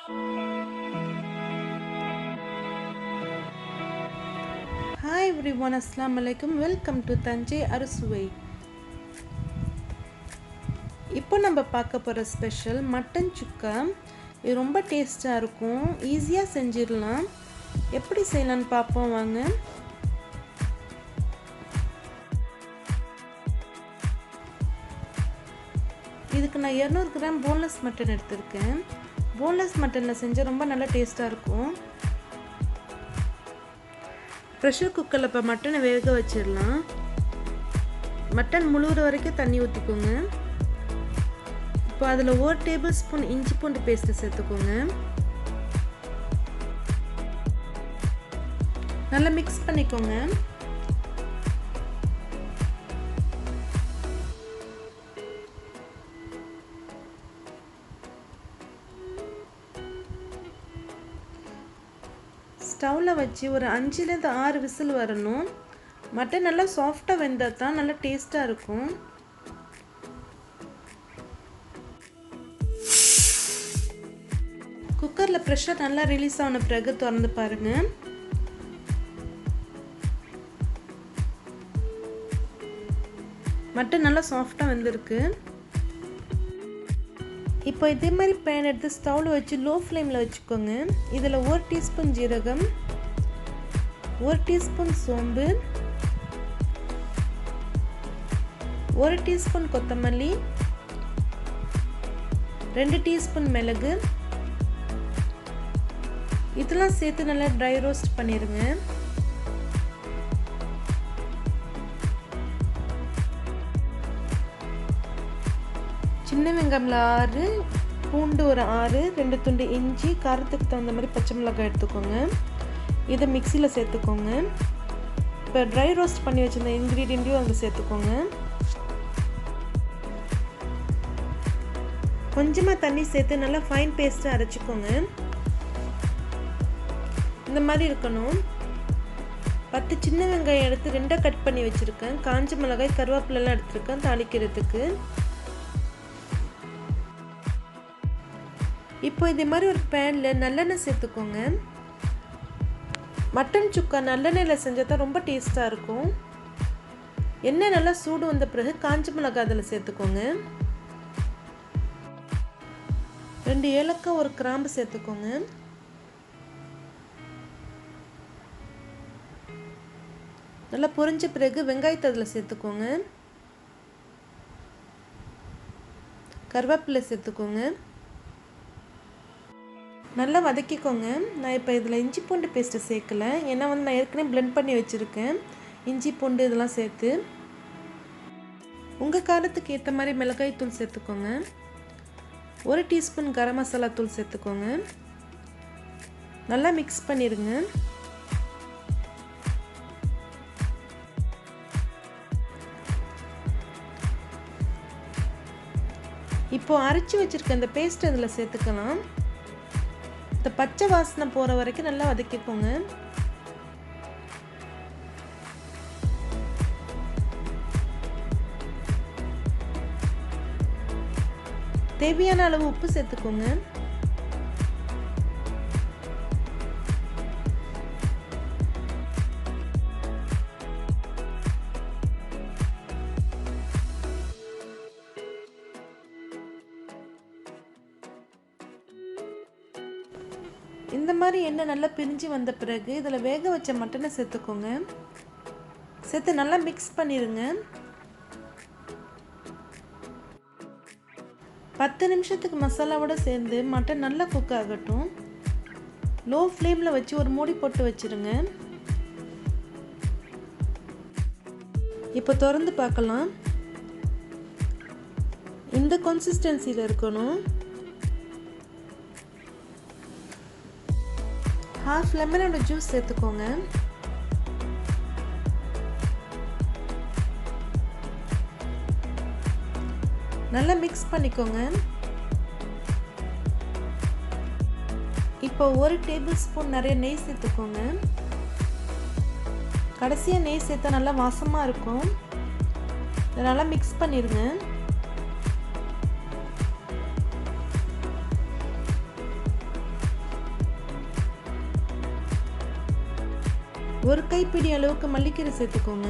Hi everyone, Assalamu alaikum. Welcome to Thanjai Arusuvai. இப்போ நம்ம பார்க்க போகிற ஸ்பெஷல் மட்டன் சுக்கா. இது ரொம்ப டேஸ்ட்டாக இருக்கும், ஈஸியாக செஞ்சிடலாம். எப்படி செய்யலான்னு பார்ப்போம் வாங்க. இதுக்கு நான் 200 கிராம் போன்லெஸ் மட்டன் எடுத்திருக்கேன். போன்லெஸ் மட்டனில் செஞ்சால் ரொம்ப நல்லா டேஸ்ட்டாக இருக்கும். ப்ரெஷர் குக்கரில் இப்போ மட்டனை வேக வச்சிடலாம். மட்டன் முழுகிற வரைக்கும் தண்ணி ஊற்றிக்கோங்க. இப்போ அதில் 1 டேபிள் ஸ்பூன் இஞ்சி பூண்டு பேஸ்ட்டு சேர்த்துக்கோங்க. நல்லா மிக்ஸ் பண்ணிக்கோங்க. ஸ்டவ்வில் வச்சு ஒரு 5லேருந்து 6 விசில் வரணும். மட்டன் நல்லா சாஃப்டாக வெந்தால் தான் நல்லா டேஸ்ட்டாக இருக்கும். குக்கரில் ப்ரெஷர் நல்லா ரிலீஸ் ஆன பிறகு திறந்து பாருங்கள். மட்டன் நல்லா சாஃப்டாக வெந்திருக்கு. இப்போ இதே மாதிரி பேன் எடுத்து ஸ்டவ்வில் வச்சு லோ ஃப்ளேமில் வச்சுக்கோங்க. இதில் 1 டீஸ்பூன் ஜீரகம், 1 டீஸ்பூன் சோம்பு, 1 டீஸ்பூன் கொத்தமல்லி, 2 டீஸ்பூன் மிளகு இதெல்லாம் சேர்த்து நல்லா ட்ரை ரோஸ்ட் பண்ணிடுங்க. சின்ன வெங்காயம்ல 6, பூண்டு ஒரு 6, 2 துண்டு இஞ்சி, காரத்துக்கு தகுந்த மாதிரி பச்சை மிளகாய் எடுத்துக்கோங்க. இதை மிக்சியில் சேர்த்துக்கோங்க. இப்போ ட்ரை ரோஸ்ட் பண்ணி வச்சுருந்த இன்க்ரீடியண்ட்டையும் அதில் சேர்த்துக்கோங்க. கொஞ்சமாக தண்ணி சேர்த்து நல்லா ஃபைன் பேஸ்ட்டாக அரைச்சிக்கோங்க. இந்த மாதிரி இருக்கணும். 10 சின்ன வெங்காயம் எடுத்து 2 கட் பண்ணி வச்சுருக்கேன். காஞ்ச மிளகாய், கருவேப்பிலெல்லாம் எடுத்துருக்கேன் தாளிக்கிறதுக்கு. இப்போ இதே மாதிரி ஒரு பேனில் நல்லெண்ணெய் சேர்த்துக்கோங்க. மட்டன் சுக்கா நல்லெண்ணெயில் செஞ்சால் தான் ரொம்ப டேஸ்ட்டாக இருக்கும். எண்ணெய் நல்லா சூடு வந்த பிறகு காஞ்ச மிளகாய் அதில் சேர்த்துக்கோங்க. 2 ஏலக்காய், 1 கிராம்பு சேர்த்துக்கோங்க. நல்லா பொரிஞ்ச பிறகு வெங்காயத்தை அதில் சேர்த்துக்கோங்க. கருவேப்பிலை சேர்த்துக்கோங்க. நல்லா வதக்கிக்கோங்க. நான் இப்போ இதில் இஞ்சி பூண்டு பேஸ்ட்டை சேர்க்கலை, ஏன்னா நான் ஏற்கனவே பிளெண்ட் பண்ணி வச்சுருக்கேன் இஞ்சி பூண்டு இதெல்லாம் சேர்த்து. உங்கள் காரத்துக்கு ஏற்ற மாதிரி மிளகாய் தூள் சேர்த்துக்கோங்க. 1 டீஸ்பூன் கரம் மசாலா தூள் சேர்த்துக்கோங்க. நல்லா மிக்ஸ் பண்ணிடுங்க. இப்போது அரைச்சி வச்சுருக்க இந்த பேஸ்ட் இதில் சேர்த்துக்கலாம். இந்த பச்சை வாசனை போகிற வரைக்கும் நல்லா வதக்கிக்கோங்க. தேவையான அளவு உப்பு சேர்த்துக்கோங்க. இந்த மாதிரி எண்ணெய் நல்லா பிரிஞ்சு வந்த பிறகு இதில் வேக வச்ச மட்டனை சேர்த்துக்கோங்க. சேர்த்து நல்லா மிக்ஸ் பண்ணிடுங்க. 10 நிமிஷத்துக்கு மசாலாவோட சேர்ந்து மட்டன் நல்லா குக் ஆகட்டும். லோ ஃப்ளேமில் வச்சு ஒரு மூடி போட்டு வச்சுருங்க. இப்போ திறந்து பார்க்கலாம். இந்த கன்சிஸ்டன்சியில் இருக்கணும். 1/2 லெமனோட ஜூஸ் சேர்த்துக்கோங்க. நல்லா மிக்ஸ் பண்ணிக்கோங்க. இப்போ 1 டேபிள் ஸ்பூன் நிறைய நெய் சேர்த்துக்கோங்க. கடைசியாக நெய் சேர்த்தா நல்லா வாசமாக இருக்கும். இதை நல்லா மிக்ஸ் பண்ணிடுங்க. ஒரு கைப்பிடி அளவுக்கு மல்லிக்கீரை சேர்த்துக்கோங்க.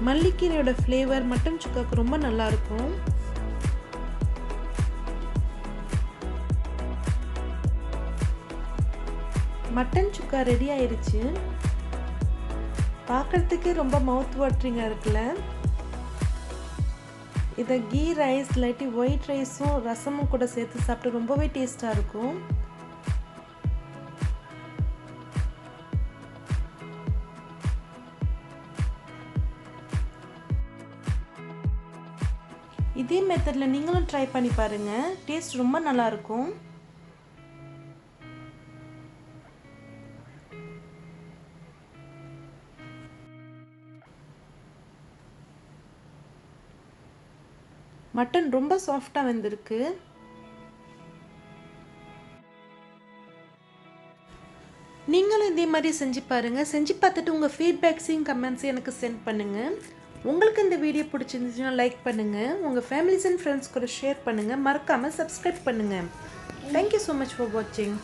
மல்லிக்கீரையோட ஃப்ளேவர் மட்டன் சுக்காக்கு ரொம்ப நல்லா இருக்கும். மட்டன் சுக்கா ரெடி ஆயிருச்சு. பார்க்கறதுக்கே ரொம்ப மவுத் வாட்டரிங்காக இருக்குல்ல. இதை கீ ரைஸ் இல்லாட்டி ஒயிட் ரைஸும் ரசமும் கூட சேர்த்து சாப்பிட்டு ரொம்பவே டேஸ்ட்டாக இருக்கும். இதே மெத்தடில் நீங்களும் ட்ரை பண்ணி பாருங்கள். டேஸ்ட் ரொம்ப நல்லாயிருக்கும். மட்டன் ரொம்ப சாஃப்டாக வெந்திருக்கு. நீங்களும் இதே மாதிரி செஞ்சு பாருங்கள். செஞ்சு பார்த்துட்டு உங்கள் ஃபீட்பேக்ஸையும் கமெண்ட்ஸையும் எனக்கு சென்ட் பண்ணுங்கள். உங்களுக்கு இந்த வீடியோ பிடிச்சிருந்துச்சுன்னா லைக் பண்ணுங்கள். உங்கள் ஃபேமிலிஸ் அண்ட் ஃப்ரெண்ட்ஸ் கூட ஷேர் பண்ணுங்கள். மறக்காமல் சப்ஸ்கிரைப் பண்ணுங்கள். தேங்க்யூ ஸோ மச் ஃபார் வாட்சிங்.